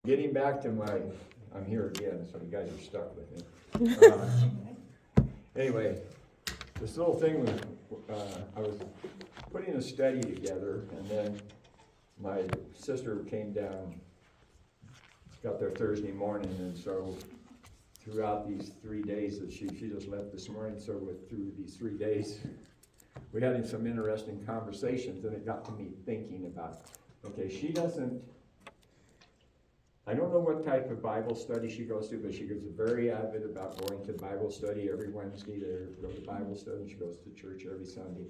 Getting back to I'm here again, so you guys are stuck with me. Anyway, this little thing was, I was putting a study together, and then my sister came down, got there Thursday morning, and so throughout these 3 days that she just left this morning, so through these 3 days, we had some interesting conversations, and it got to me thinking about, okay, I don't know what type of Bible study she goes to, but she gets very avid about going to Bible study every Wednesday. They go to Bible study. She goes to church every Sunday.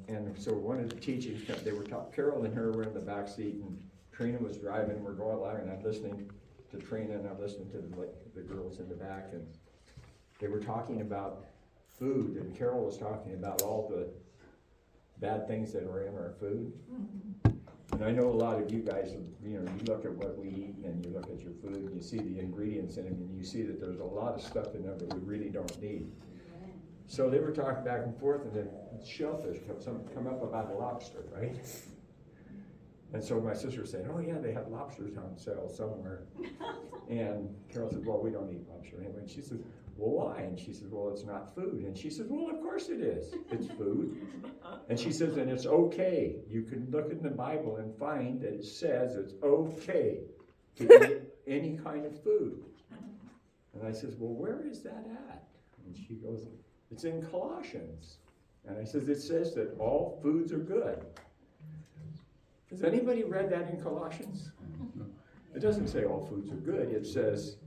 And so one of the teachings, they were talking, Carol and her were in the back seat, and Trina was driving. We're going along, and I'm listening to Trina, and I'm listening to the girls in the back, and they were talking about food, and Carol was talking about all the bad things that are in our food. And I know a lot of you guys, you look at what we eat, and you look at your food, and you see the ingredients in it, and you see that there's a lot of stuff in there that we really don't need. So they were talking back and forth, and then shellfish come up about lobster, right? And so my sister said, oh yeah, they have lobsters on sale somewhere. And Carol said, well, we don't eat lobster anyway. And she said, well, why? And she said, well, it's not food. And she said, well, of course it is. It's food. And she says, and it's okay. You can look in the Bible and find that it says it's okay to eat any kind of food. And I says, well, where is that at? And she goes, it's in Colossians. And I says, it says that all foods are good. Has anybody read that in Colossians? It doesn't say all foods are good. It says,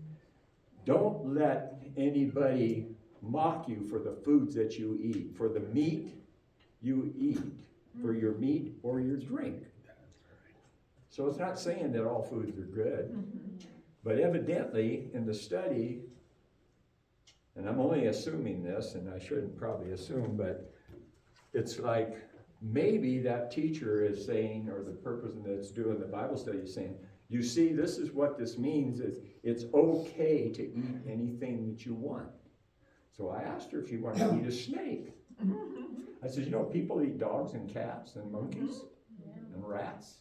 don't let anybody mock you for the foods that you eat, for the meat you eat, for your meat or your drink. So it's not saying that all foods are good, but evidently in the study, and I'm only assuming this, and I shouldn't probably assume, but it's like maybe that teacher is saying, or the person that's doing the Bible study is saying, you see, this is what this means, is it's okay to eat anything that you want. So I asked her if she wanted to eat a snake. I said, people eat dogs and cats and monkeys and rats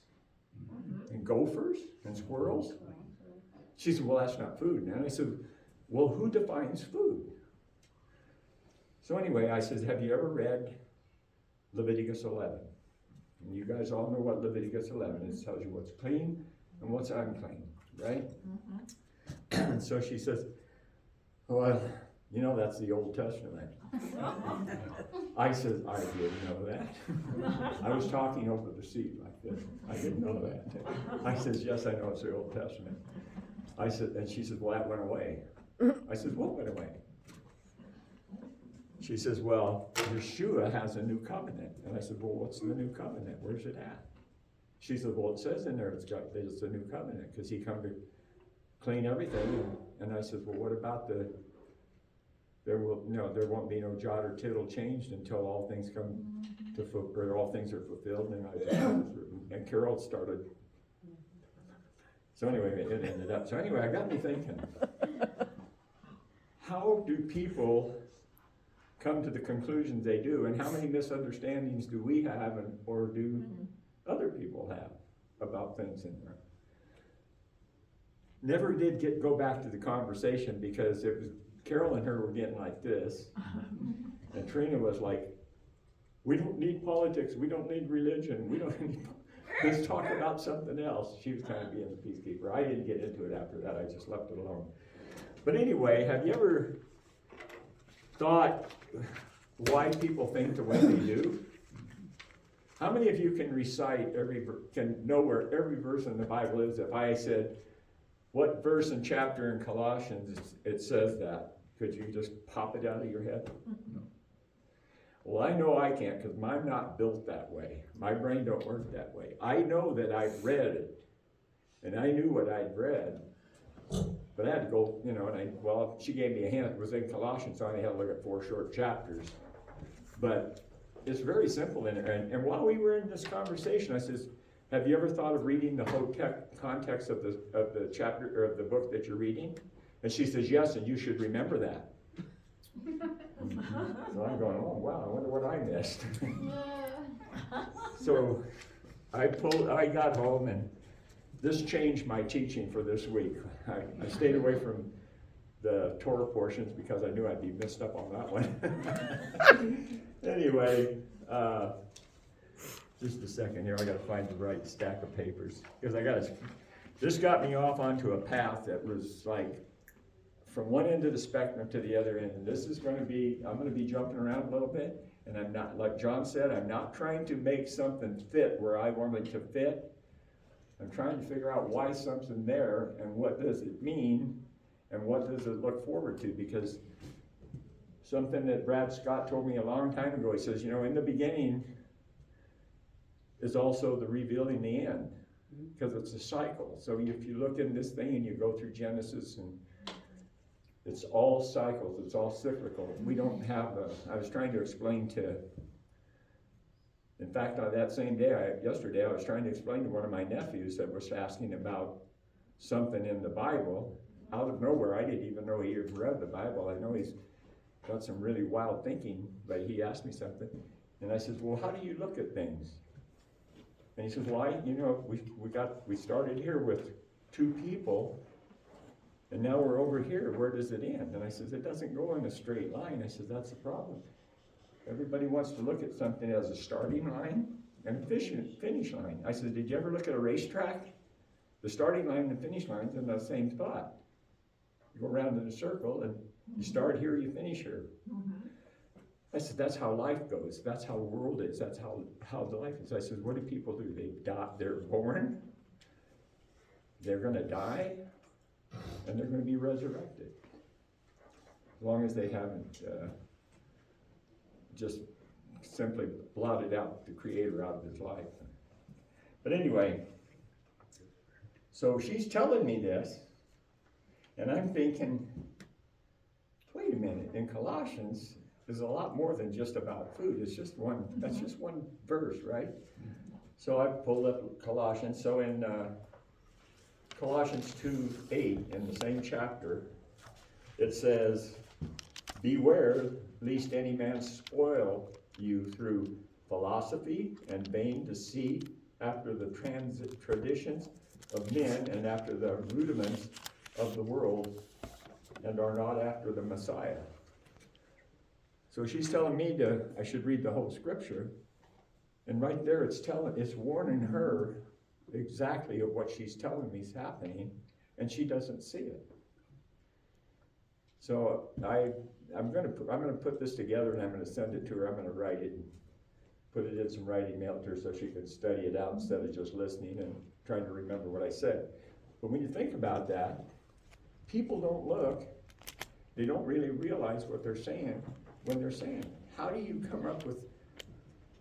and gophers and squirrels. She said, well, that's not food. And I said, well, who defines food? So anyway, I said, have you ever read Leviticus 11? And you guys all know what Leviticus 11 is. It tells you what's clean and what's unclean, right? And so she says, well, that's the Old Testament. I said, I didn't know that. I was talking over the seat like this. I didn't know that. I says, yes, I know it's the Old Testament. I said, and she said, well, that went away. I said, what went away? She says, well, Yeshua has a new covenant. And I said, well, what's the new covenant? Where's it at? She said, well, it says in there it's a new covenant because he come to clean everything. And I said, well, what about there won't be no jot or tittle changed until all things all things are fulfilled. And Carol started. So anyway, it ended up. So anyway, I got me thinking, how do people come to the conclusions they do, and how many misunderstandings do we have, or do other people have about things in there? Never did go back to the conversation because it was Carol and her were getting like this, and Trina was like, we don't need politics, we don't need religion, we don't need, let's talk about something else. She was kind of being the peacekeeper. I didn't get into it after that, I just left it alone. But anyway, have you ever thought why people think the way they do? How many of you can recite can know where every verse in the Bible is? If I said, what verse and chapter in Colossians it says that, could you just pop it out of your head? No. Well, I know I can't because I'm not built that way. My brain don't work that way. I know that I've read it, and I knew what I'd read, but I had to go, and she gave me a hint. It was in Colossians, so I had to look at 4 short chapters. But it's very simple in there. And while we were in this conversation, I says, have you ever thought of reading the whole context of the chapter or of the book that you're reading? And she says, yes, and you should remember that. So I'm going, oh wow, I wonder what I missed. So I got home, and this changed my teaching for this week. I stayed away from the Torah portions because I knew I'd be messed up on that one. Anyway, just a second here, I gotta find the right stack of papers, because this got me off onto a path that was like, from one end of the spectrum to the other end, and this is I'm gonna be jumping around a little bit, and I'm not, like John said, I'm not trying to make something fit where I want it to fit. I'm trying to figure out why something's there, and what does it mean, and what does it look forward to, because something that Brad Scott told me a long time ago, he says, in the beginning is also the revealing the end, because it's a cycle. So if you look in this thing and you go through Genesis, and it's all cycles, it's all cyclical. We don't have I was trying to explain in fact, on that same day, yesterday, I was trying to explain to one of my nephews that was asking about something in the Bible. Out of nowhere, I didn't even know he had read the Bible. I know he's got some really wild thinking, but he asked me something. And I said, well, how do you look at things? And he says, why? We started here with two people, and now we're over here. Where does it end? And I says, it doesn't go in a straight line. I says, that's the problem. Everybody wants to look at something as a starting line and a finish line. I said, did you ever look at a racetrack? The starting line and the finish line's in the same spot. You go around in a circle, and you start here, you finish here. Mm-hmm. I said, that's how life goes. That's how the world is. That's how the life is. I said, what do people do? They die. They're born. They're going to die, and they're going to be resurrected. As long as they haven't just simply blotted out the Creator out of his life. But anyway, so she's telling me this, and I'm thinking, wait a minute, in Colossians, there's a lot more than just about food. It's just that's just one verse, right? So I pulled up Colossians. So in Colossians 2:8, in the same chapter, it says, beware lest any man spoil you through philosophy and vain deceit, after the traditions of men and after the rudiments of the world, and are not after the Messiah. So she's telling me I should read the whole scripture, and right there it's warning her exactly of what she's telling me is happening, and she doesn't see it. So I'm gonna put this together, and I'm gonna send it to her. I'm gonna write it and put it in some writing, mail to her so she can study it out instead of just listening and trying to remember what I said. But when you think about that, people don't look, they don't really realize what they're saying when they're saying it. How do you come up with,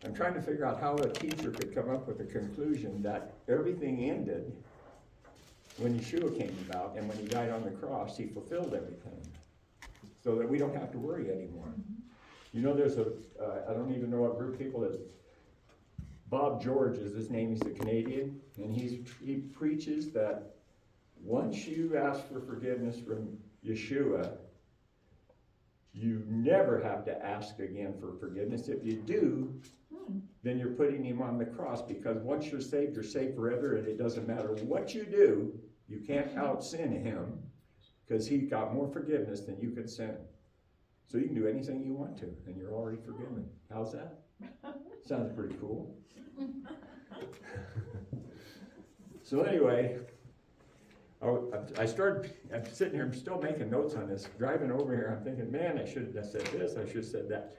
I'm trying to figure out how a teacher could come up with a conclusion that everything ended when Yeshua came about, and when he died on the cross, he fulfilled everything, so that we don't have to worry anymore. There's I don't even know what group of people is. Bob George is his name, he's a Canadian, and he preaches that once you ask for forgiveness from Yeshua, you never have to ask again for forgiveness. If you do, then you're putting him on the cross, because once you're saved forever, and it doesn't matter what you do, you can't out-sin him, because he got more forgiveness than you could sin. So you can do anything you want to, and you're already forgiven. How's that? Sounds pretty cool. So anyway, I'm sitting here, I'm still making notes on this. Driving over here, I'm thinking, man, I should have said this, I should have said that.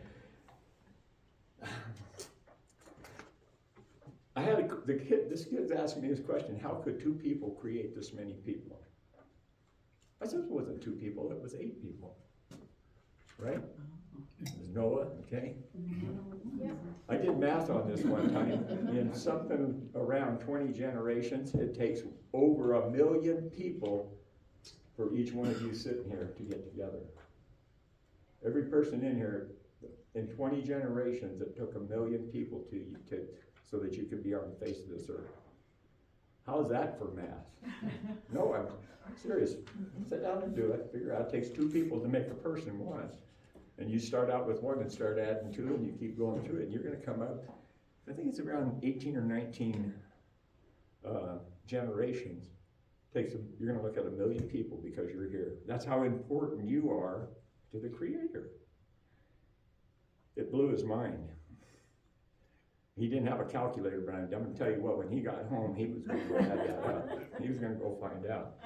This kid's asking me this question: how could two people create this many people? I said it wasn't two people, it was 8 people. Right? It was Noah, okay? Yeah. I did math on this one time. In something around 20 generations, it takes over 1 million people for each one of you sitting here to get together. Every person in here, in 20 generations, it took 1 million people so that you could be on the face of this earth. How's that for math? No, I'm serious. Sit down and do it. Figure out it takes 2 people to make a person one. And you start out with 1 and start adding 2, and you keep going through it, and you're going to come up, I think it's around 18 or 19 generations. You're going to look at 1 million people because you're here. That's how important you are to the Creator. It blew his mind. He didn't have a calculator, but I'm going to tell you what, when he got home, he was going to go add that up. He was going to go find out.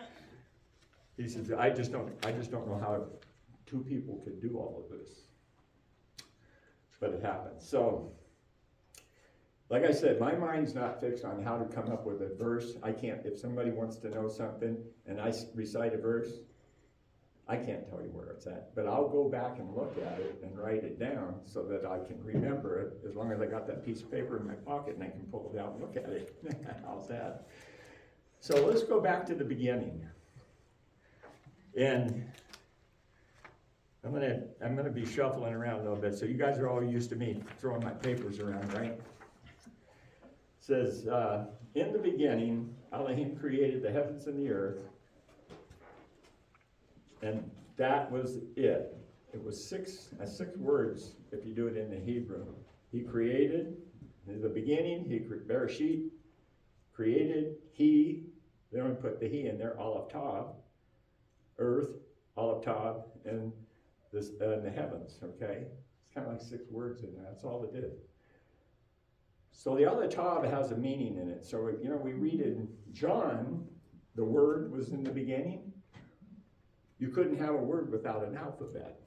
He says, I just don't know how 2 people could do all of this. But it happened. So, like I said, my mind's not fixed on how to come up with a verse. I can't, if somebody wants to know something and I recite a verse, I can't tell you where it's at. But I'll go back and look at it and write it down so that I can remember it, as long as I got that piece of paper in my pocket and I can pull it out and look at it. How's that? So let's go back to the beginning. And I'm gonna be shuffling around a little bit. So you guys are all used to me throwing my papers around, right? It says, in the beginning, Elohim created the heavens and the earth. And that was it. It was six words if you do it in the Hebrew. He created, in the beginning, Bereshit, created, he, then we put the he in there, Aleph Tav, earth, Aleph Tav, and the heavens, okay? It's kind of like 6 words in there, that's all it did. So the Aleph Tav has a meaning in it. So, we read in John, the word was in the beginning. You couldn't have a word without an alphabet.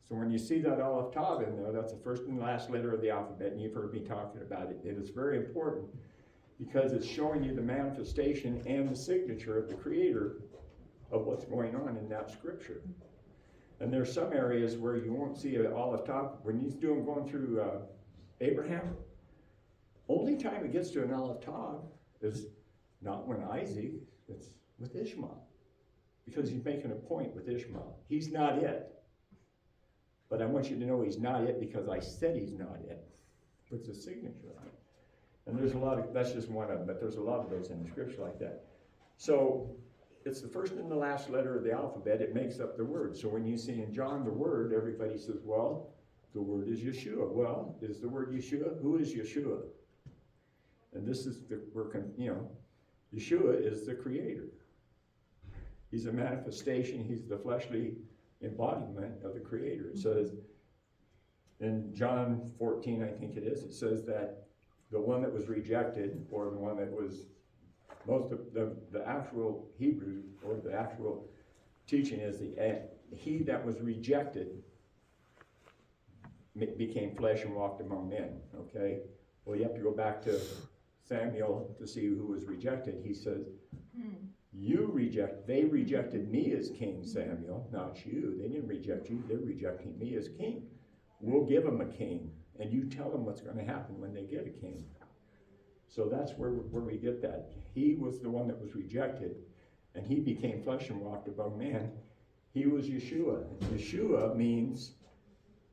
So when you see that Aleph Tav in there, that's the first and last letter of the alphabet, and you've heard me talking about it. It is very important because it's showing you the manifestation and the signature of the Creator of what's going on in that scripture. And there's some areas where you won't see an Aleph Tav. When he's going through Abraham, only time it gets to an Aleph Tav is not when Isaac, it's with Ishmael. Because he's making a point with Ishmael. He's not it. But I want you to know he's not it because I said he's not it. Puts a signature on it. And there's a lot of, that's just one of them, but there's a lot of those in the scripture like that. So it's the first and the last letter of the alphabet. It makes up the word. So when you see in John the word, everybody says, well, the word is Yeshua. Well, is the word Yeshua? Who is Yeshua? And this is Yeshua is the Creator. He's a manifestation. He's the fleshly embodiment of the Creator. It says in John 14, I think it is, it says that the one that was rejected, or the one that was most of the actual Hebrew, or the actual teaching is he that was rejected became flesh and walked among men, okay? Well, you have to go back to Samuel to see who was rejected. He says, they rejected me as king, Samuel, not you. They didn't reject you, they're rejecting me as king. We'll give them a king, and you tell them what's going to happen when they get a king. So that's where we get that. He was the one that was rejected, and he became flesh and walked among men. He was Yeshua. Yeshua means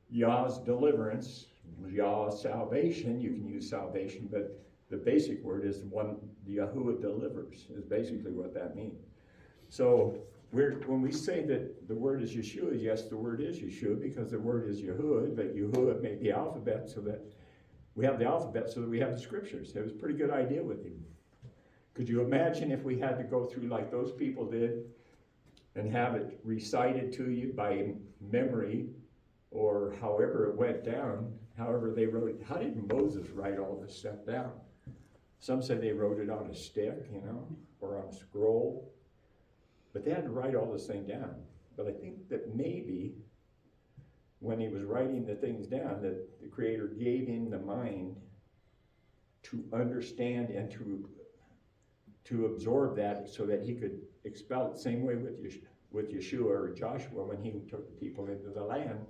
Yah's deliverance, Yah's salvation. You can use salvation, but the basic word is one, Yahuwah delivers, is basically what that means. So when we say that the word is Yeshua, yes, the word is Yeshua because the word is Yahuwah, but Yahuwah made the alphabet so that we have the alphabet so that we have the scriptures. It was a pretty good idea with him. Could you imagine if we had to go through like those people did and have it recited to you by memory or however it went down, however they wrote it? How did Moses write all this stuff down? Some say they wrote it on a stick, or on a scroll. But they had to write all this thing down. But I think that maybe when he was writing the things down, that the Creator gave him the mind to understand and to absorb that so that he could expel it. Same way with Yeshua or Joshua when he took the people into the land.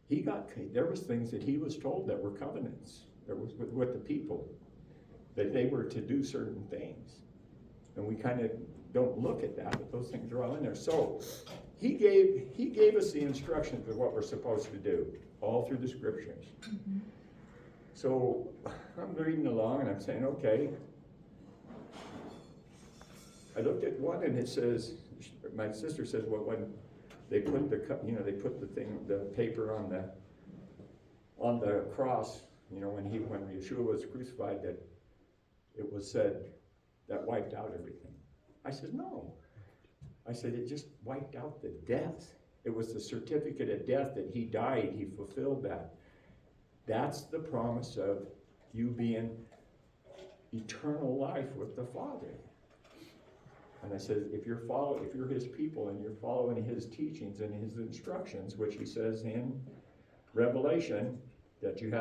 There was things that he was told that were covenants. There was with the people, that they were to do certain things. And we kind of don't look at that, but those things are all in there. So he gave us the instructions of what we're supposed to do, all through the scriptures. Mm-hmm. So I'm reading along and I'm saying, okay. I looked at one and it says, my sister says, well, when they put the paper on the cross, when Yeshua was crucified, that it was said, that wiped out everything. I said, no. I said, it just wiped out the death. It was the certificate of death that he died, he fulfilled that. That's the promise of you being eternal life with the Father. And I said, if you're his people and you're following his teachings and his instructions, which he says in Revelation, that you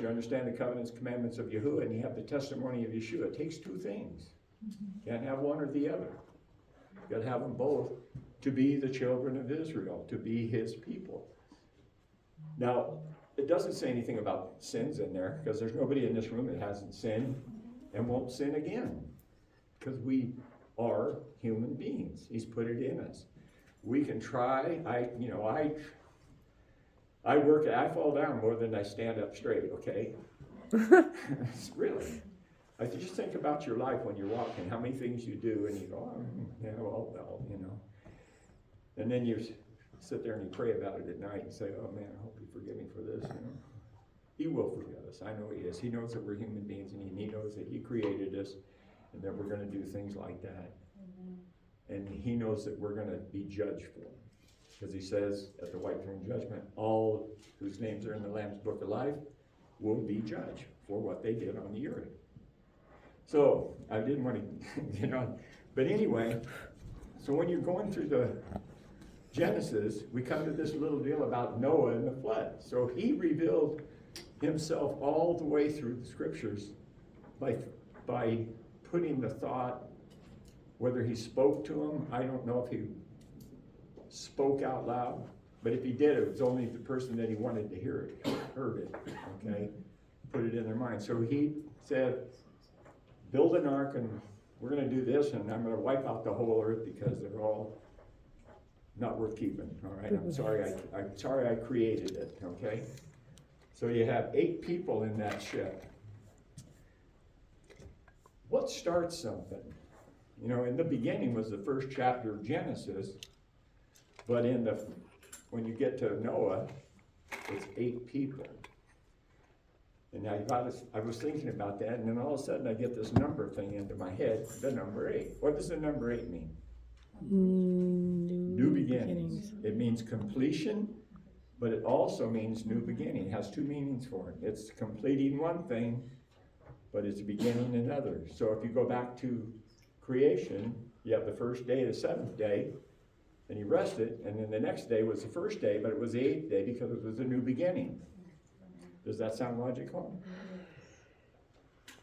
understand the covenants, commandments of Yahuwah, and you have the testimony of Yeshua. It takes two things. You can't have one or the other. You've got to have them both to be the children of Israel, to be his people. Now, it doesn't say anything about sins in there, because there's nobody in this room that hasn't sinned and won't sin again, because we are human beings. He's put it in us. We can try. I fall down more than I stand up straight, okay? Really. I just think about your life when you're walking, how many things you do, and you go, well, you know. And then you sit there and you pray about it at night and say, oh man, I hope you forgive me for this, you know. He will forgive us. I know he is. He knows that we're human beings, and he knows that he created us and that we're going to do things like that. And he knows that we're going to be judged for them. Because he says at the white throne judgment, all whose names are in the Lamb's book of life will be judged for what they did on the earth. So I didn't want to get on. But anyway, so when you're going through the Genesis, we come to this little deal about Noah and the flood. So he revealed himself all the way through the scriptures by putting the thought, whether he spoke to him, I don't know if he spoke out loud, but if he did, it was only the person that he wanted to hear it, heard it, okay? Put it in their mind. So he said, build an ark, and we're going to do this, and I'm going to wipe out the whole earth because they're all not worth keeping, all right? I'm sorry I created it, okay? So you have 8 people in that ship. What starts something? You know, in the beginning was the first chapter of Genesis, but when you get to Noah, it's 8 people. And I was thinking about that, and then all of a sudden I get this number thing into my head, the number 8. What does the number 8 mean? New beginnings. It means completion, but it also means new beginning. It has 2 meanings for it. It's completing one thing, but it's beginning another. So if you go back to creation, you have the first day, the 7th day, and he rested, and then the next day was the first day, but it was the 8th day because it was a new beginning. Does that sound logical?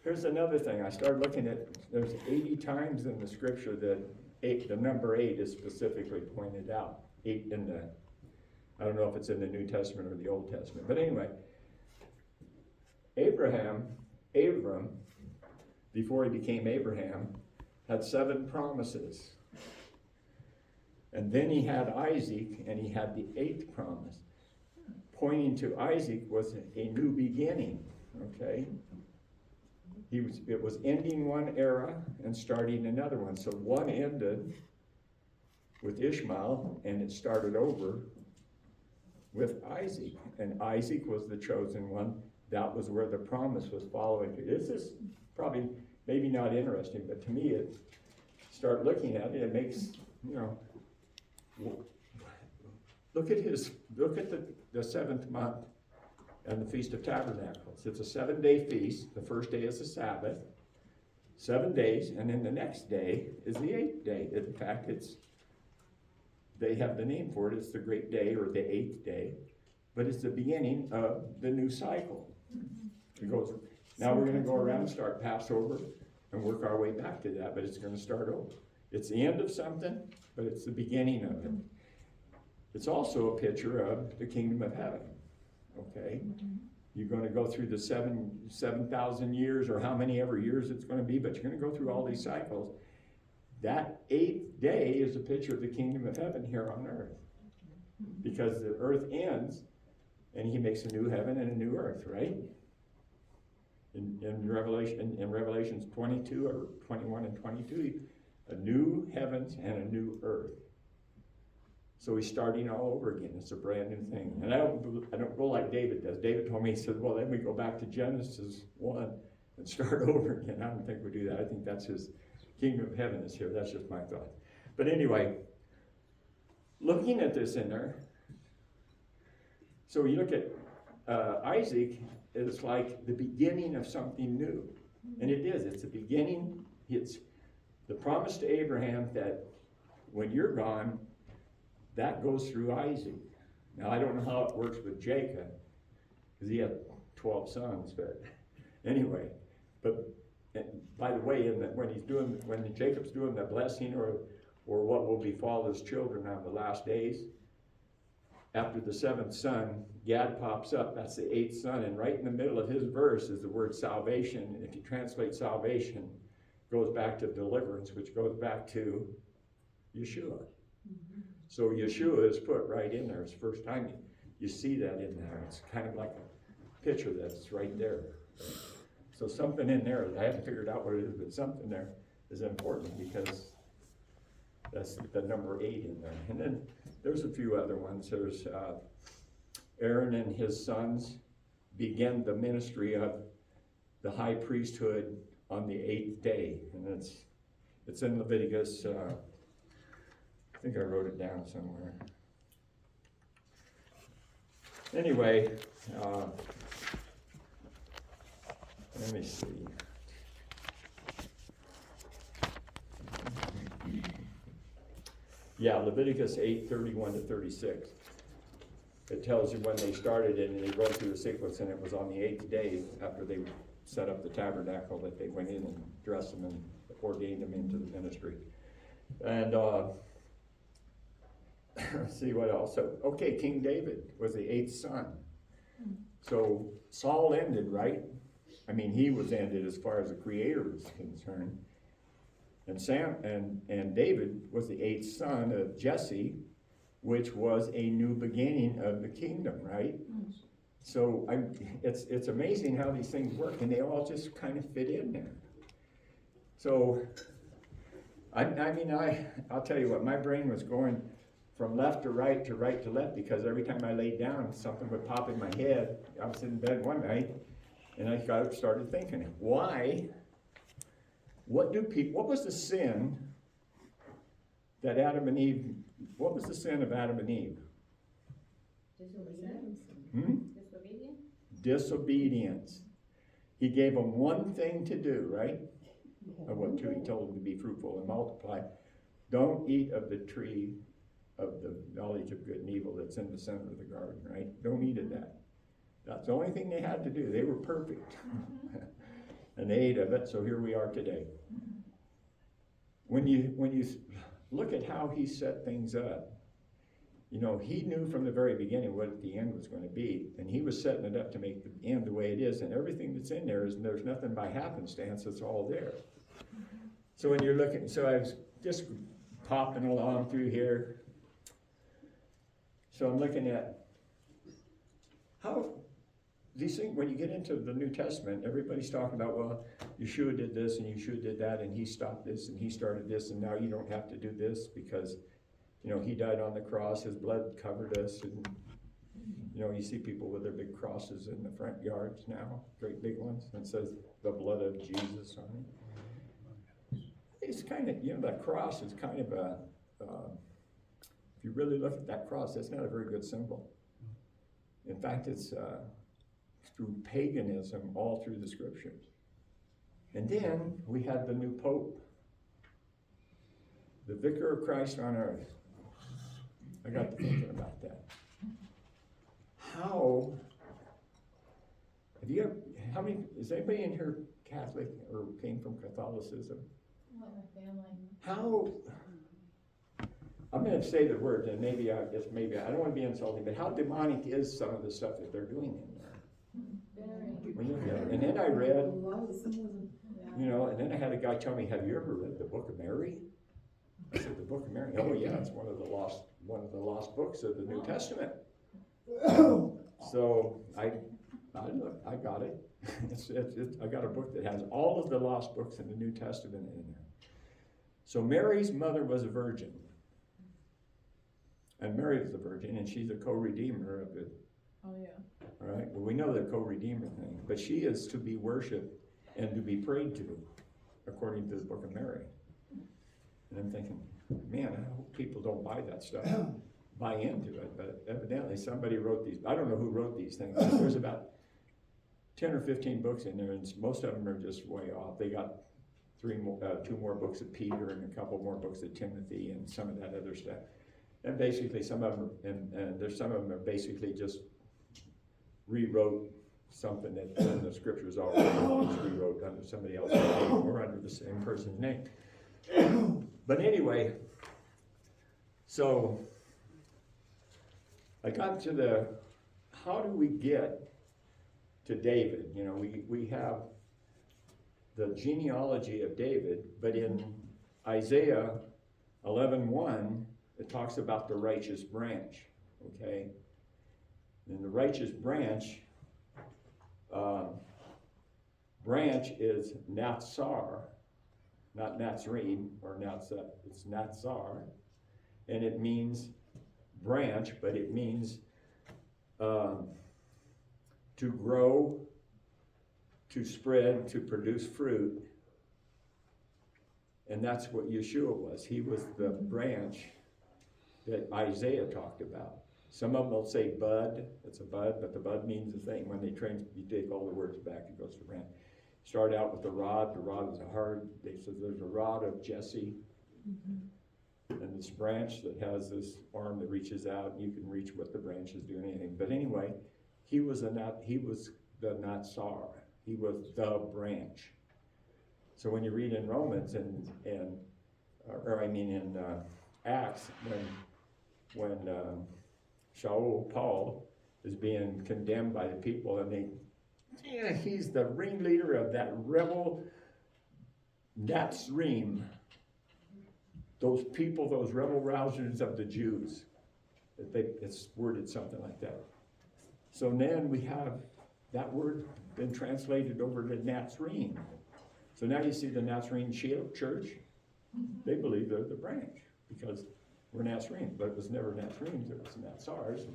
Here's another thing. I started looking at, there's 80 times in the scripture that the number 8 is specifically pointed out. 8 I don't know if it's in the New Testament or the Old Testament, but anyway, Abram, before he became Abraham, had 7 promises. And then he had Isaac, and he had the 8th promise. Pointing to Isaac was a new beginning, okay? It was ending one era and starting another one. So one ended with Ishmael, and it started over with Isaac. And Isaac was the chosen one. That was where the promise was following. This is probably, maybe not interesting, but to me, start looking at it, it makes, you know, look at the 7th month and the Feast of Tabernacles. It's a 7-day feast. The first day is the Sabbath, 7 days, and then the next day is the 8th day. In fact, they have the name for it. It's the great day, or the 8th day, but it's the beginning of the new cycle. It goes. Now we're going to go around and start Passover and work our way back to that, but it's going to start over. It's the end of something, but it's the beginning of it. It's also a picture of the kingdom of heaven, okay? You're going to go through the 7,000 years, or how many ever years it's going to be, but you're going to go through all these cycles. That 8th day is a picture of the kingdom of heaven here on earth, because the earth ends, and he makes a new heaven and a new earth, right? In Revelations 22 or 21 and 22, a new heavens and a new earth. So he's starting all over again. It's a brand new thing. And I don't go like David does. David told me, he said, well, then we go back to Genesis 1, and start over again. I don't think we do that. I think that's his kingdom of heaven is here. That's just my thought. But anyway, looking at this in there, so you look at Isaac, it's like the beginning of something new. And it is. It's the beginning. It's the promise to Abraham that when you're gone, that goes through Isaac. Now, I don't know how it works with Jacob, because he had 12 sons, but anyway. But by the way, when Jacob's doing the blessing or what will befall his children on the last days, after the seventh son, Gad pops up. That's the eighth son, and right in the middle of his verse is the word salvation. And if you translate salvation, it goes back to deliverance, which goes back to Yeshua. Mm-hmm. So Yeshua is put right in there. It's the first time you see that in there. It's kind of like a picture that's right there. So something in there, I haven't figured out what it is, but something there is important because that's the number 8 in there. And then there's a few other ones. There's Aaron and his sons began the ministry of the high priesthood on the 8th day. And it's in Leviticus. I think I wrote it down somewhere. Anyway, let me see. Yeah, Leviticus 8:31 to 36. It tells you when they started it, and they wrote through the sequence, and it was on the 8th day after they set up the tabernacle that they went in and dressed them and ordained them into the ministry. And let's see what else. So, okay, King David was the 8th son. So Saul ended, right? I mean, he was ended as far as the creator was concerned. And David was the 8th son of Jesse, which was a new beginning of the kingdom, right? So it's amazing how these things work, and they all just kind of fit in there. So I'll tell you what, my brain was going from left to right to left, because every time I laid down, something would pop in my head. I was in bed one night, and I started thinking, why? What was the sin that Adam and Eve, what was the sin of Adam and Eve? Disobedience. Disobedience. He gave them one thing to do, right? Of what two? He told them to be fruitful and multiply. Don't eat of the tree of the knowledge of good and evil that's in the center of the garden, right? Don't eat of that. That's the only thing they had to do. They were perfect. And they ate of it, so here we are today. When you look at how he set things up, he knew from the very beginning what the end was going to be, and he was setting it up to make the end the way it is, and everything that's in there's nothing by happenstance, it's all there. So when you're looking, so I was just popping along through here. So I'm looking at how these things, when you get into the New Testament, everybody's talking about, well, Yeshua did this and Yeshua did that, and he stopped this and he started this, and now you don't have to do this because, he died on the cross, his blood covered us, and, you see people with their big crosses in the front yards now, great big ones, and it says the blood of Jesus on it. It's kind of, that cross is kind of a, if you really look at that cross, that's not a very good symbol. In fact, it's through paganism all through the scriptures. And then we had the new pope, the vicar of Christ on earth. I got to thinking about that. Is anybody in here Catholic or came from Catholicism? Not my family. How, I'm going to say the word, and maybe I don't want to be insulting, but how demonic is some of the stuff that they're doing in there? And then I read, and then I had a guy tell me, have you ever read the Book of Mary? I said, the Book of Mary? Oh yeah, it's one of the lost books of the New Testament. So I got it. I got a book that has all of the lost books in the New Testament in there. So Mary's mother was a virgin. And Mary was a virgin, and she's a co-redeemer of it. Oh, yeah. All right, well, we know the co-redeemer thing, but she is to be worshipped and to be prayed to, according to the Book of Mary. And I'm thinking, man, I hope people don't buy that stuff, buy into it, but evidently somebody wrote these. I don't know who wrote these things, but there's about 10 or 15 books in there, and most of them are just way off. They got two more books of Peter and a couple more books of Timothy and some of that other stuff. And basically some of them, and there's some of them are basically just rewrote something that in the scriptures already rewrote under somebody else's name or under the same person's name. But anyway, so I got to how do we get to David? You know, we have the genealogy of David, but in Isaiah 11:1, it talks about the righteous branch, okay? And the righteous branch is Natsar, not Nazarene or Natsar, it's Natsar, and it means branch, but it means to grow, to spread, to produce fruit. And that's what Yeshua was. He was the branch that Isaiah talked about. Some of them will say bud, it's a bud, but the bud means the thing. When you take all the words back, it goes to branch. Start out with the rod is a hard, so there's a rod of Jesse, and this branch that has this arm that reaches out, and you can reach what the branch is doing, anything. But anyway, he was the Natsar, he was the branch. So when you read in Romans in Acts, when Paul is being condemned by the people, and he's the ringleader of that rebel Nazarene, those people, those rebel rousers of the Jews. It's worded something like that. So then we have that word been translated over to Nazarene. So now you see the Nazarene church, they believe they're the branch because we're Nazarene, but it was never Nazarenes, it was Natsars.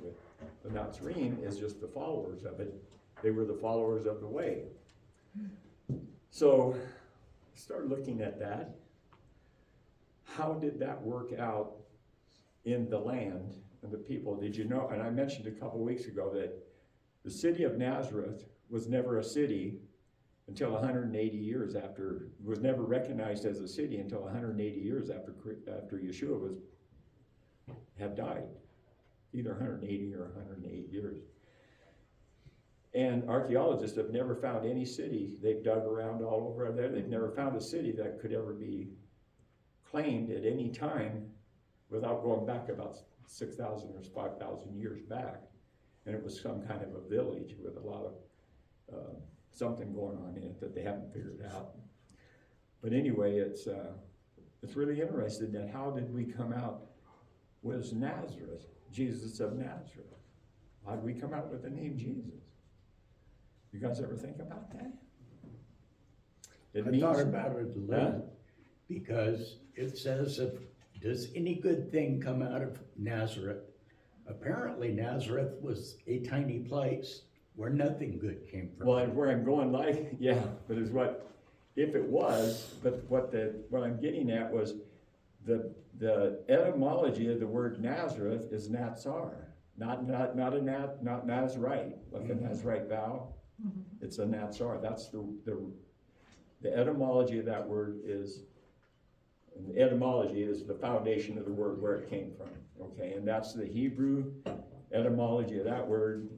The Nazarene is just the followers of it. They were the followers of the way. So start looking at that. How did that work out in the land and the people? Did you know, and I mentioned a couple weeks ago that the city of Nazareth was never a city until 180 years after, was never recognized as a city until 180 years after Yeshua had died, either 180 or 108 years. And archaeologists have never found any city. They've dug around all over there. They've never found a city that could ever be claimed at any time without going back about 6,000 or 5,000 years back. And it was some kind of a village with a lot of something going on in it that they haven't figured out. But anyway, it's really interesting that how did we come out with Nazareth, Jesus of Nazareth? How did we come out with the name Jesus? You guys ever think about that? I thought about it a little, because it says, does any good thing come out of Nazareth? Apparently Nazareth was a tiny place where nothing good came from. Well, and where I'm going, but it's what, if it was, but what I'm getting at was the etymology of the word Nazareth is Natsar, not Nazarite, like a Nazarite vow. It's a Natsar. That's the etymology of that word is, and the etymology is the foundation of the word where it came from. Okay, and that's the Hebrew etymology of that word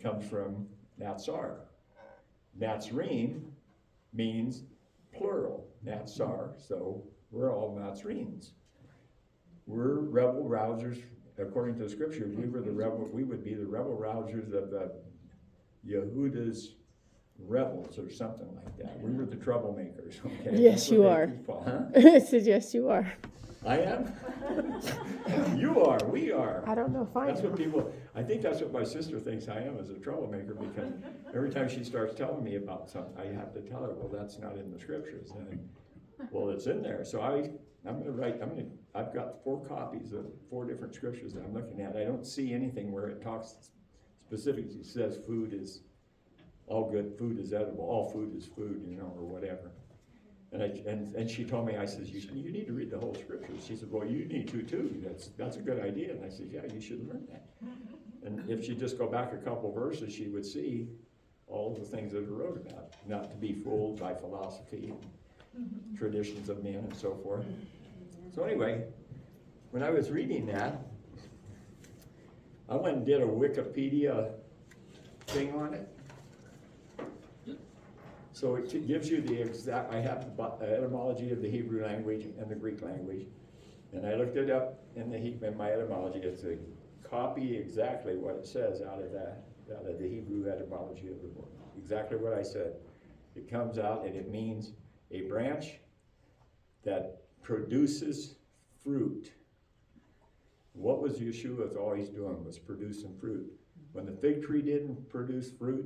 comes from Natsar. Nazarene means plural, Natsar, so we're all Nazarenes. We're rebel rousers, according to the scriptures. We would be the rebel rousers of the Yehuda's rebels or something like that. We were the troublemakers. Okay? Yes, you are. I said, yes, you are. I am? You are, we are. I don't know if I That's am. what people, I think that's what my sister thinks I am, as a troublemaker, because every time she starts telling me about something, I have to tell her, well, that's not in the scriptures. And, well, it's in there. So I've got 4 copies of 4 different scriptures that I'm looking at. I don't see anything where it talks specifically, says food is all good food is edible, all food is food, you know, or whatever. And she told me, I says, you need to read the whole scripture. She said, well, you need to too. That's a good idea. And I said, yeah, you should learn that. And if she just go back a couple verses, she would see all the things that are wrote about, not to be fooled by philosophy and traditions of men and so forth. So anyway, when I was reading that, I went and did a Wikipedia thing on it. So it gives you the exact, I have the etymology of the Hebrew language and the Greek language. And I looked it up in my etymology. It's a copy exactly what it says out of the Hebrew etymology of the word. Exactly what I said. It comes out and it means a branch that produces fruit. What was Yeshua always doing? Was producing fruit. When the fig tree didn't produce fruit,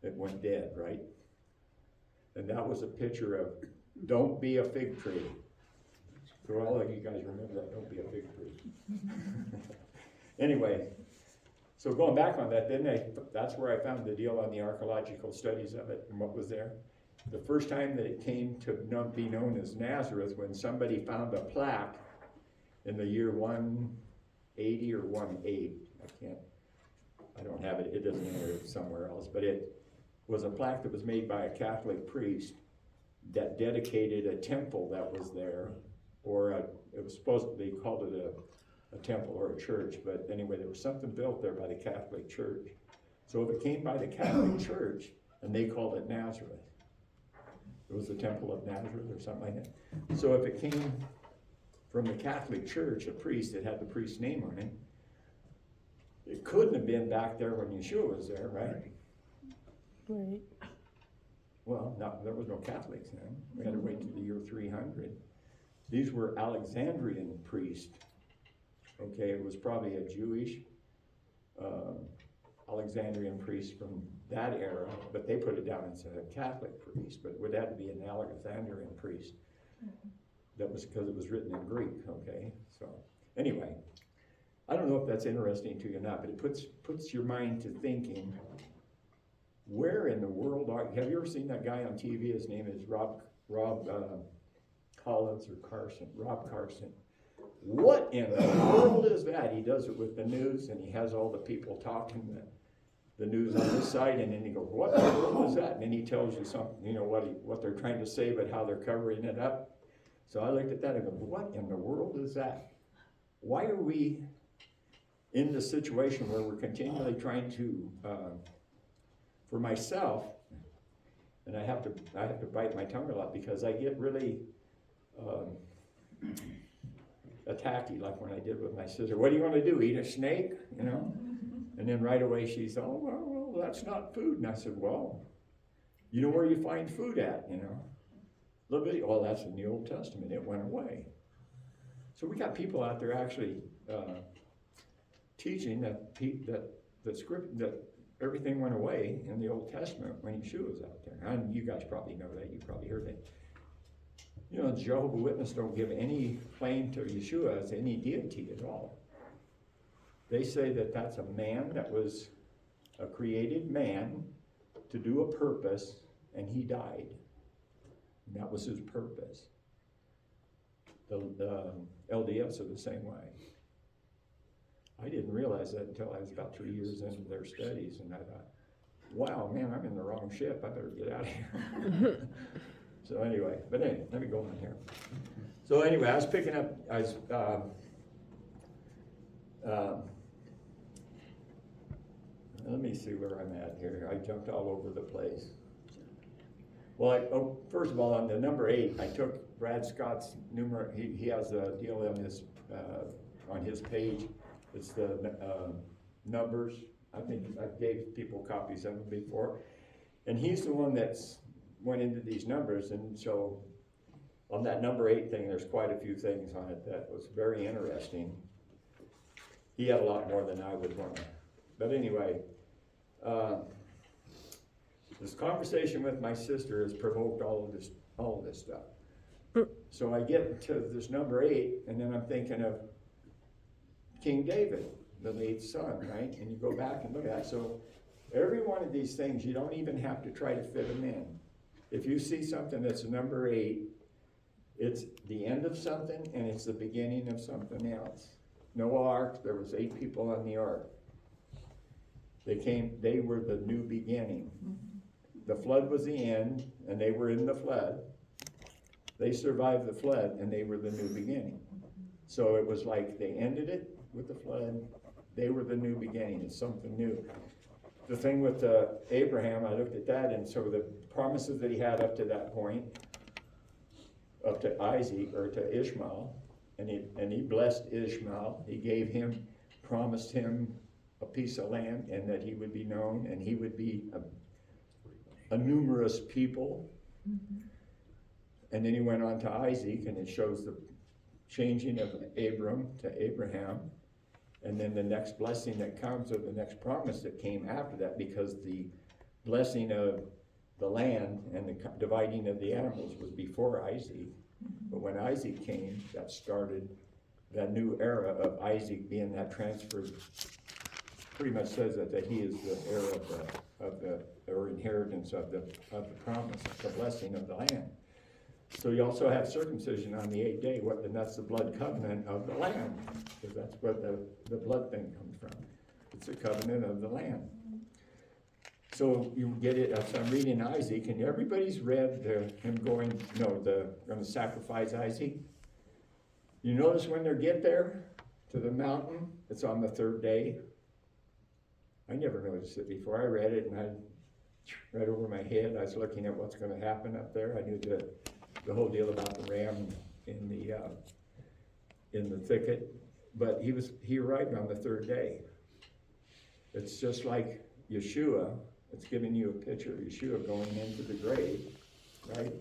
it went dead, right? And that was a picture of, don't be a fig tree. So all of you guys remember that, don't be a fig tree. Anyway, so going back on that, that's where I found the deal on the archaeological studies of it and what was there. The first time that it came to be known as Nazareth, when somebody found a plaque in the year 180 or 18, I don't have it, it doesn't matter, it's somewhere else, but it was a plaque that was made by a Catholic priest that dedicated a temple that was there, or it was supposed to be called it a temple or a church, but anyway, there was something built there by the Catholic Church. So if it came by the Catholic Church, and they called it Nazareth, it was the Temple of Nazareth or something like that. So if it came from the Catholic Church, a priest, it had the priest's name on it, it couldn't have been back there when Yeshua was there, right? Right. Well, there was no Catholics then. We had to wait till the year 300. These were Alexandrian priests. Okay, it was probably a Jewish Alexandrian priest from that era, but they put it down as a Catholic priest, but it would have to be an Alexandrian priest. That was because it was written in Greek, okay? So, anyway, I don't know if that's interesting to you or not, but it puts your mind to thinking, where in the world have you ever seen that guy on TV? His name is Rob Collins or Carson, Rob Carson. What in the world is that? He does it with the news, and he has all the people talking the news on his side, and then he goes, what in the world is that? And then he tells you something, you know, what they're trying to say, but how they're covering it up. So I looked at that and go, what in the world is that? Why are we in this situation where we're continually trying to, for myself, and I have to bite my tongue a lot because I get really attacky, like when I did with my sister. What do you want to do? Eat a snake? You know? And then right away she's, oh, well, that's not food. And I said, well, you know where you find food at, you know? Leviticus, well, that's in the Old Testament. It went away. So we got people out there actually teaching that everything went away in the Old Testament when Yeshua was out there. And you guys probably know that. You probably heard it. You know, Jehovah's Witnesses don't give any claim to Yeshua as any deity at all. They say that that's a man that was a created man to do a purpose, and he died. And that was his purpose. The LDS are the same way. I didn't realize that until I was about 3 years into their studies, and I thought, wow, man, I'm in the wrong ship. I better get out of here. So anyway, let me go on here. So anyway, I was picking up, let me see where I'm at here. I jumped all over the place. Well, first of all, on the number 8, I took Brad Scott's number. He has a deal on his page. It's the numbers. I think I gave people copies of them before. And he's the one that's went into these numbers, and so on that number 8 thing, there's quite a few things on it that was very interesting. He had a lot more than I would want to. But anyway, this conversation with my sister has provoked all of this stuff. So I get to this number 8, and then I'm thinking of King David, the 8th son, right? And you go back and look at it. So Every one of these things, you don't even have to try to fit them in. If you see something that's number 8, it's the end of something and it's the beginning of something else. Noah Ark, there was 8 people on the ark. They were the new beginning. The flood was the end, and they were in the flood. They survived the flood, and they were the new beginning. So it was like they ended it with the flood. They were the new beginning. It's something new. The thing with Abraham, I looked at that, and so the promises that he had up to that point, up to Isaac, or to Ishmael, and he blessed Ishmael. He gave him, promised him a piece of land, and that he would be known, and he would be a numerous people. And then he went on to Isaac, and it shows the changing of Abram to Abraham, and then the next blessing that comes, or the next promise that came after that, because the blessing of the land and the dividing of the animals was before Isaac. But when Isaac came, that started that new era of Isaac being that transferred. Pretty much says that he is the heir of the or inheritance of the promise, the blessing of the land. So you also have circumcision on the 8th day, and that's the blood covenant of the land, because that's where the blood thing comes from. It's a covenant of the land. So you get it, as I'm reading Isaac, and everybody's read him going to sacrifice Isaac. You notice when they get there to the mountain, it's on the 3rd day. I never noticed it before. I read it, and right over my head, I was looking at what's going to happen up there. I knew the whole deal about the ram in the thicket, but he arrived on the 3rd day. It's just like Yeshua. It's giving you a picture of Yeshua going into the grave, right?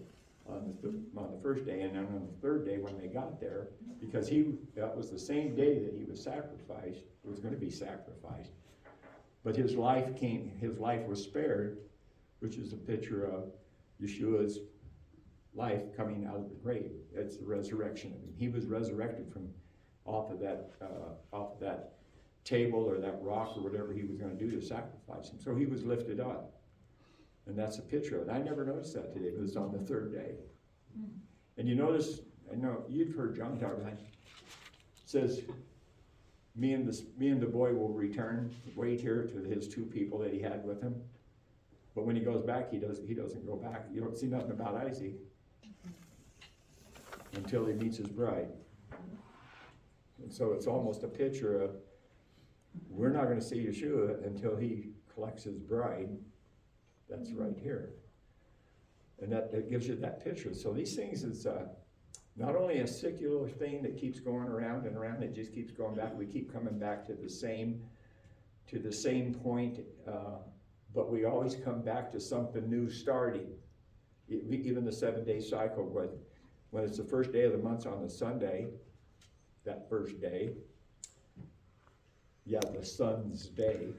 On the 1st day, and then on the 3rd day when they got there, because that was the same day that he was sacrificed. It was going to be sacrificed, but his life was spared, which is a picture of Yeshua's life coming out of the grave. It's the resurrection. I mean, he was resurrected from off of that table or that rock or whatever he was going to do to sacrifice him. So he was lifted up, and that's a picture of it. I never noticed that today, but it's on the 3rd day. And you notice, I know you've heard John talk about it. It says, me and the boy will return, wait here to his 2 people that he had with him. But when he goes back, he doesn't go back. You don't see nothing about Isaac until he meets his bride. And so it's almost a picture of, we're not going to see Yeshua until he collects his bride. That's right here. And that gives you that picture. So these things is not only a secular thing that keeps going around and around, it just keeps going back. We keep coming back to the same point, but we always come back to something new starting. Even the 7-day cycle, when it's the 1st day of the month on the Sunday, that 1st day, the sun's day,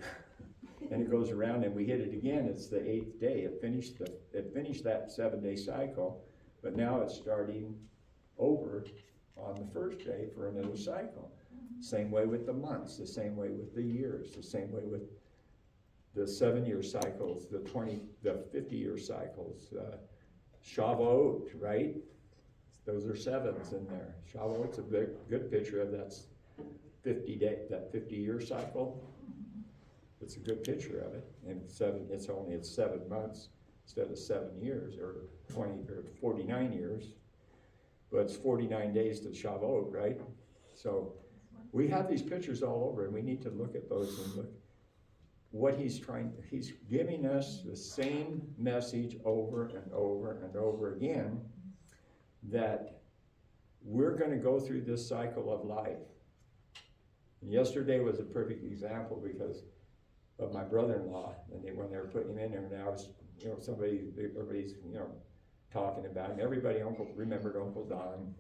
and it goes around and we hit it again. It's the 8th day. It finished that 7-day cycle, but now it's starting over on the 1st day for another cycle. Same way with the months, the same way with the years, the same way with the 7-year cycles, the 50-year cycles. Shavuot, right? Those are 7s in there. Shavuot's a good picture of that 50-year cycle. It's a good picture of it. And it's 7 months instead of 7 years, or 49 years. But it's 49 days to Shavuot, right? So we have these pictures all over, and we need to look at those and look what he's giving us the same message over and over and over again, that we're going to go through this cycle of life. And yesterday was a perfect example because of my brother-in-law, and when they were putting him in there, and I was, everybody's, talking about him. Everybody remembered Uncle Don,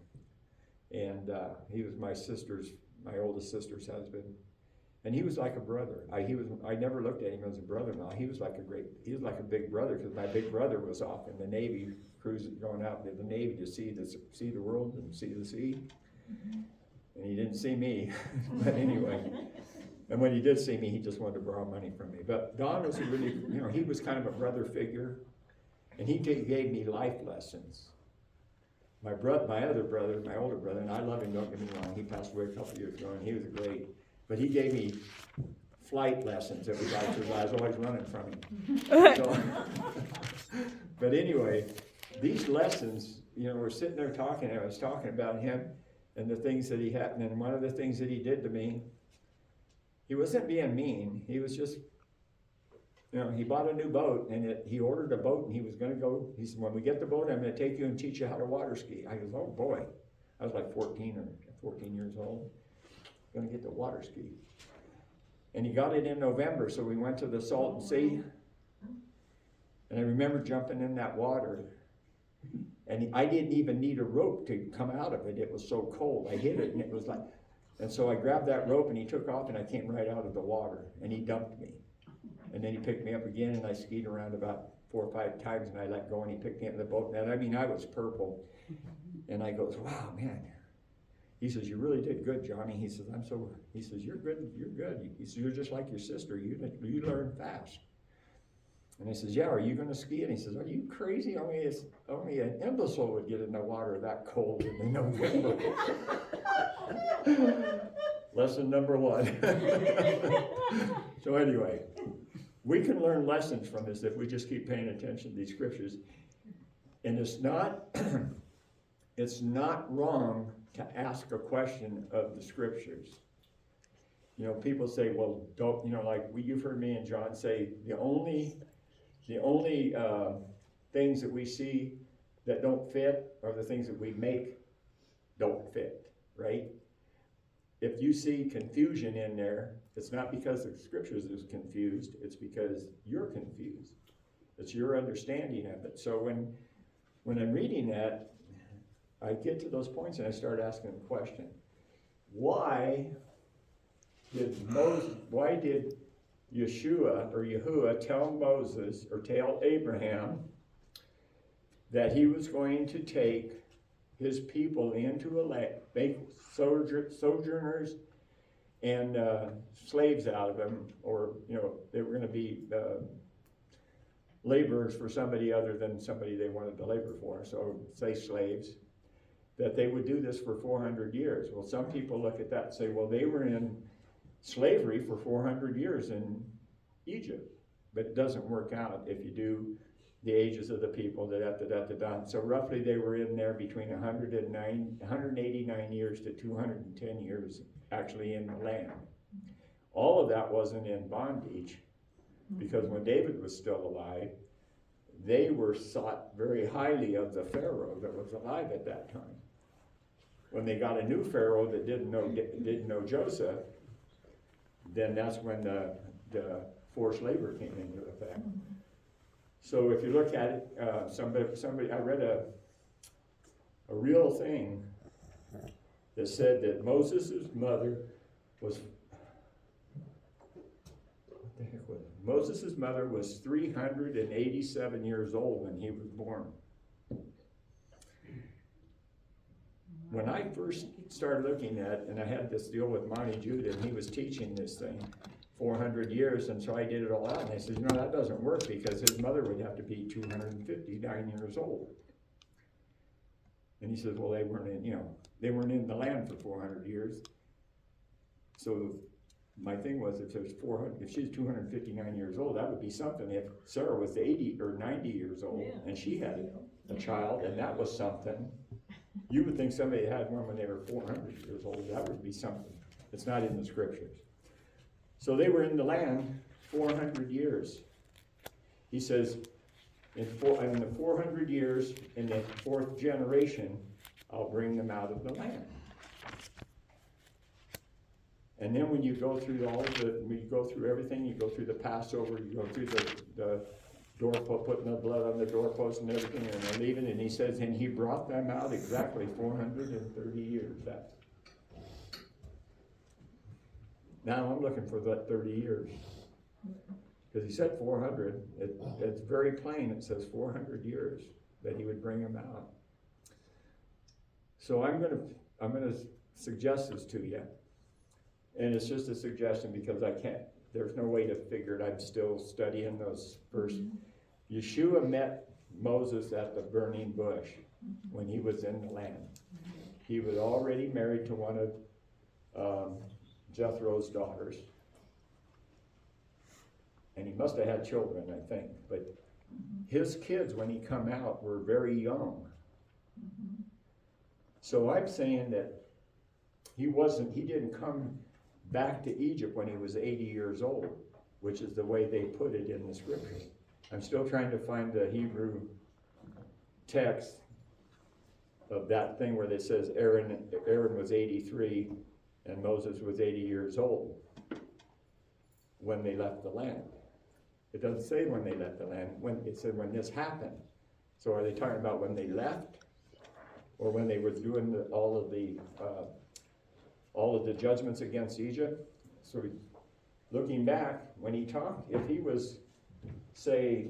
and he was my oldest sister's husband. And he was like a brother. I never looked at him as a brother-in-law. He was like a big brother, because my big brother was off in the Navy, going out in the Navy to see the world and see the sea. And he didn't see me, but anyway. And when he did see me, he just wanted to borrow money from me. But Don was a really, he was kind of a brother figure, and he gave me life lessons. My other brother, my older brother, and I love him, don't get me wrong, he passed away a couple years ago, and he was great. But he gave me flight lessons every day, because I was always running from him. So, but anyway, these lessons, we're sitting there talking, and I was talking about him and the things that he had, and one of the things that he did to me, he wasn't being mean, he was just, he bought a new boat, and he ordered a boat, and he was gonna go, he said, when we get the boat, I'm gonna take you and teach you how to water ski. I goes, oh boy, I was like 14 years old, gonna get to water ski. And he got it in November, so we went to the Salton Sea, and I remember jumping in that water, and I didn't even need a rope to come out of it, it was so cold. I hit it, and it was like, and so I grabbed that rope, and he took off, and I came right out of the water, and he dumped me. And then he picked me up again, and I skied around about 4 or 5 times, and I let go, and he picked me up in the boat. And I was purple. And I goes, wow, man. He says, you really did good, Johnny. He says, he says, you're good. He says, you're just like your sister. You learn fast. And I says, yeah, are you gonna ski? And he says, are you crazy? Only an imbecile would get in the water that cold in November. Lesson number 1. So anyway, we can learn lessons from this if we just keep paying attention to these scriptures. And it's not wrong to ask a question of the scriptures. People say, well, don't, you've heard me and John say, the only things that we see that don't fit are the things that we make don't fit, right? If you see confusion in there, it's not because the scriptures is confused, it's because you're confused. It's your understanding of it. So when I'm reading that, I get to those points and I start asking the question, why did Yahuwah tell Moses or tell Abraham that he was going to take his people into a land, make sojourners and slaves out of them, or they were going to be laborers for somebody other than somebody they wanted to labor for, so say slaves, that they would do this for 400 years. Well, some people look at that and say, well, they were in slavery for 400 years in Egypt, but it doesn't work out if you do the ages of the people, So roughly they were in there between 189 years to 210 years actually in the land. All of that wasn't in bondage, because when David was still alive, they were sought very highly of the Pharaoh that was alive at that time. When they got a new Pharaoh that didn't know Joseph, then that's when the forced labor came into effect. So if you look at it, somebody, I read a real thing that said that Moses' mother was, what the heck was it? Moses' mother was 387 years old when he was born. When I first started looking at it, and I had this deal with Monty Judah, and he was teaching this thing, 400 years, and so I did it all out, and I said, that doesn't work, because his mother would have to be 259 years old. And he says, well, they weren't in the land for 400 years. So my thing was, if she's 259 years old, that would be something. If Sarah was 80 or 90 years old, and she had a child, and that was something, you would think somebody had one when they were 400 years old. That would be something. It's not in the scriptures. So they were in the land 400 years. He says, in the 400 years, in the 4th generation, I'll bring them out of the land. And then when you go through everything, you go through the Passover, you go through the doorpost, putting the blood on the doorpost and everything, and they're leaving, and he says, and he brought them out exactly 430 years. Now I'm looking for that 30 years. Because he said 400, it's very plain, it says 400 years that he would bring them out. So I'm gonna suggest this to you. And it's just a suggestion because I can't, there's no way to figure it, I'm still studying those first. Yeshua met Moses at the burning bush when he was in the land. He was already married to one of Jethro's daughters. And he must have had children, I think, but his kids, when he come out, were very young. So I'm saying that he didn't come back to Egypt when he was 80 years old, which is the way they put it in the scriptures. I'm still trying to find the Hebrew text of that thing where it says Aaron was 83 and Moses was 80 years old when they left the land. It doesn't say when they left the land, it said when this happened. So are they talking about when they left? Or when they were doing all of the judgments against Egypt? So looking back, when he talked, if he was, say,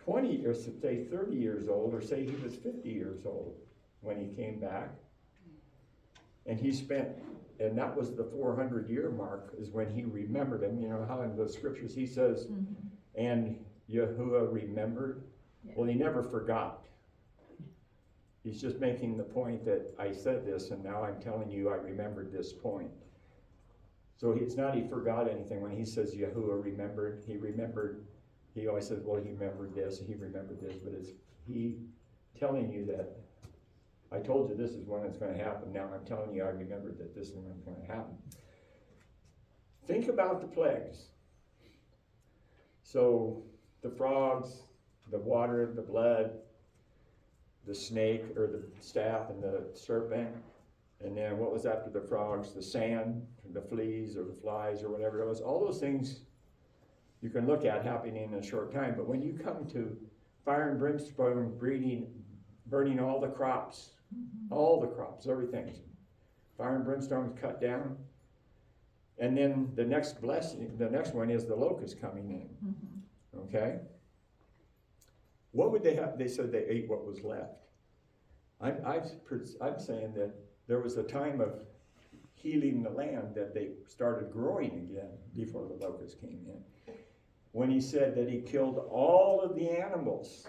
20 or say 30 years old, or say he was 50 years old when he came back, and he spent, and that was the 400-year mark, is when he remembered him. You know how in the scriptures he says, and Yahuwah remembered? Yeah. Well, he never forgot. He's just making the point that I said this, and now I'm telling you I remembered this point. So it's not he forgot anything. When he says Yahuwah remembered, he always says, well, he remembered this, he remembered this, but it's he telling you that I told you this is when it's going to happen. Now I'm telling you I remembered that this is when it's going to happen. Think about the plagues. So the frogs, the water, the blood, the snake or the staff and the serpent, and then what was after the frogs? The sand, the fleas or the flies or whatever it was. All those things you can look at happening in a short time, but when you come to fire and brimstone burning all the crops, everything, fire and brimstone is cut down, and then the next one is the locust coming in. Okay? What would they have? They said they ate what was left. I'm saying that there was a time of healing the land that they started growing again before the locusts came in. When he said that he killed all of the animals,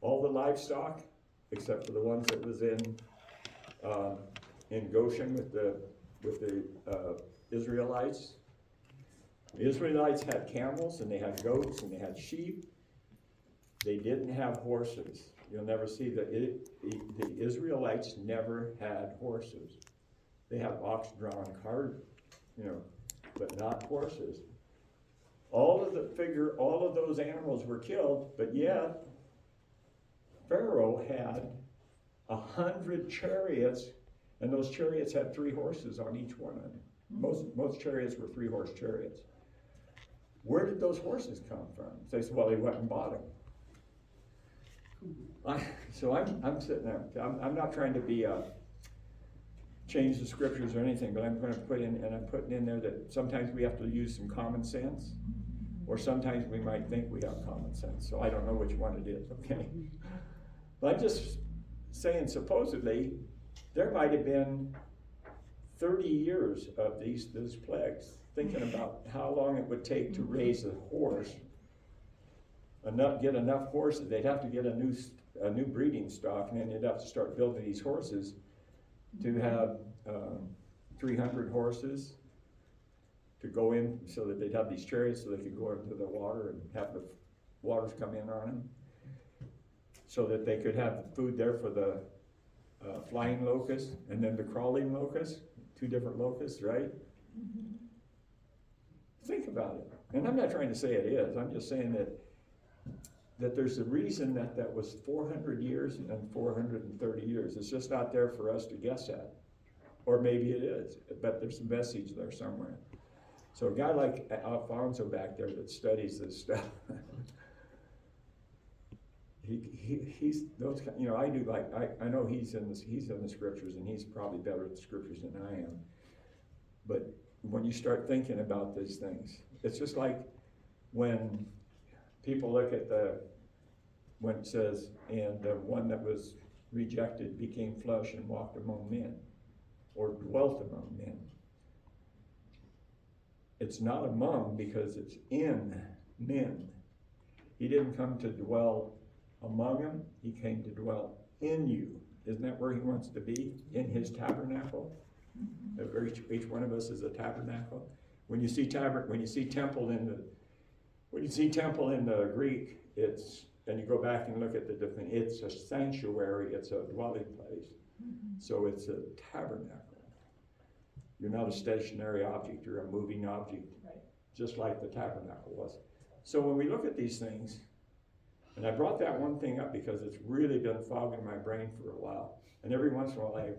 all the livestock, except for the ones that was in Goshen with the Israelites. The Israelites had camels and they had goats and they had sheep. They didn't have horses. You'll never see the Israelites never had horses. They have ox-drawn cart, but not horses. All of those animals were killed, but yet Pharaoh had 100 chariots, and those chariots had 3 horses on each one of them. Most chariots were 3-horse chariots. Where did those horses come from? They said, well, they went and bought them. So I'm sitting there. I'm not trying to change the scriptures or anything, but I'm going to I'm putting in there that sometimes we have to use some common sense, or sometimes we might think we have common sense. So I don't know which one it is. Okay, but I'm just saying, supposedly there might have been 30 years of these plagues. Thinking about how long it would take to raise a horse. Get enough horses. They'd have to get a new breeding stock, and then they'd have to start building these horses to have 300 horses to go in, so that they'd have these chariots so they could go into the water and have the waters come in on them, so that they could have food there for the flying locusts and then the crawling locusts, 2 different locusts, right? Think about it. And I'm not trying to say it is. I'm just saying that there's a reason that was 400 years and 430 years. It's just not there for us to guess at. Or maybe it is, but there's a message there somewhere. So a guy like Alfonso back there that studies this stuff, he's those, I do I know he's in the scriptures, and he's probably better at the scriptures than I am. But when you start thinking about these things, it's just like when people look at when it says, and the one that was rejected became flesh and walked among men. or dwelt among men. It's not among because it's in men. He didn't come to dwell among them, he came to dwell in you. Isn't that where he wants to be? In his tabernacle? Each one of us is a tabernacle. When you see temple in the Greek, and you go back and look at the different, it's a sanctuary, it's a dwelling place. So it's a tabernacle. You're not a stationary object, you're a moving object, just like the tabernacle was. So when we look at these things, and I brought that one thing up because it's really been fogging my brain for a while. And every once in a while I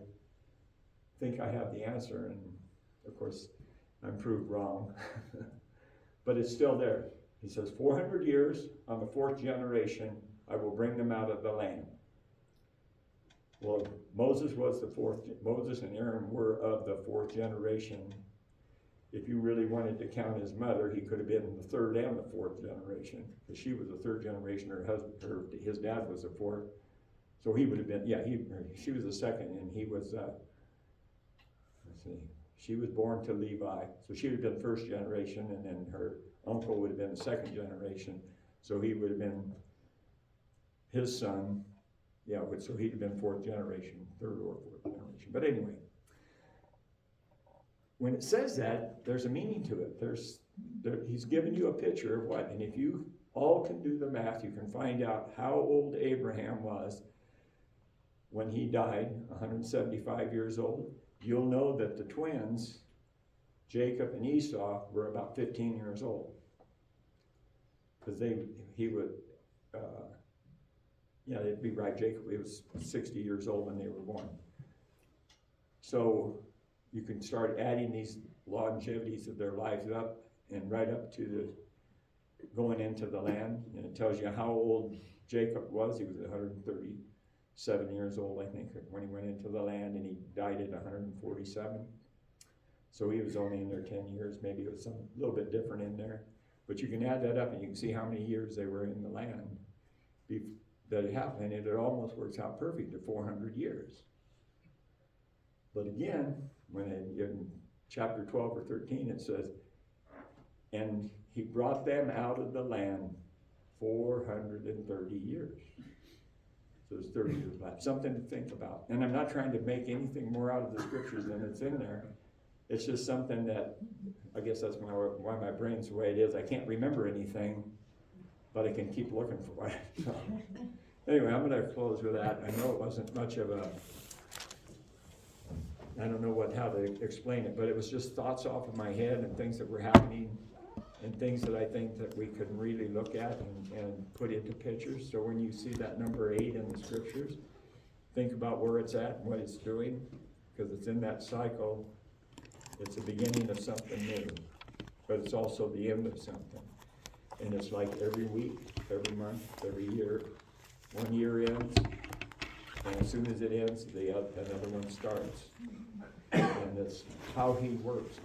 think I have the answer, and of course I'm proved wrong. But it's still there. He says, 400 years, on the 4th generation, I will bring them out of the land. Well, Moses and Aaron were of the 4th generation. If you really wanted to count his mother, he could have been the 3rd and the 4th generation, because she was the 3rd generation, his dad was the 4th. So he would have been, she was the 2nd, and he was, she was born to Levi, so she would have been 1st generation, and then her uncle would have been the 2nd generation, so he would have been his son, so he'd have been 4th generation, 3rd or 4th generation. But anyway, when it says that, there's a meaning to it. He's giving you a picture of what, and if you all can do the math, you can find out how old Abraham was when he died, 175 years old. You'll know that the twins, Jacob and Esau, were about 15 years old. Because they'd be right, Jacob, he was 60 years old when they were born. So you can start adding these longevities of their lives up, and right up to going into the land, and it tells you how old Jacob was. He was 137 years old, I think, when he went into the land, and he died at 147. So he was only in there 10 years. Maybe it was a little bit different in there. But you can add that up, and you can see how many years they were in the land that it happened, and it almost works out perfect to 400 years. But again, when in chapter 12 or 13 it says, and he brought them out of the land 430 years. So there's 30 years left. Something to think about. And I'm not trying to make anything more out of the scriptures than it's in there. It's just something that, I guess that's why my brain's the way it is. I can't remember anything, but I can keep looking for it. So, anyway, I'm going to close with that. I know it wasn't much of a, I don't know how to explain it, but it was just thoughts off of my head and things that were happening and things that I think that we could really look at and put into pictures. So when you see that number 8 in the scriptures, think about where it's at and what it's doing, because it's in that cycle. It's the beginning of something new, but it's also the end of something. And it's like every week, every month, every year. One year ends, and as soon as it ends, another one starts. And it's how he works.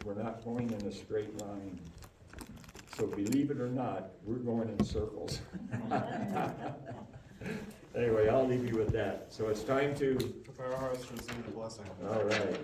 We're not going in a straight line. So believe it or not, we're going in circles. Anyway, I'll leave you with that. So it's time to prepare our hearts to receive the blessing. all right.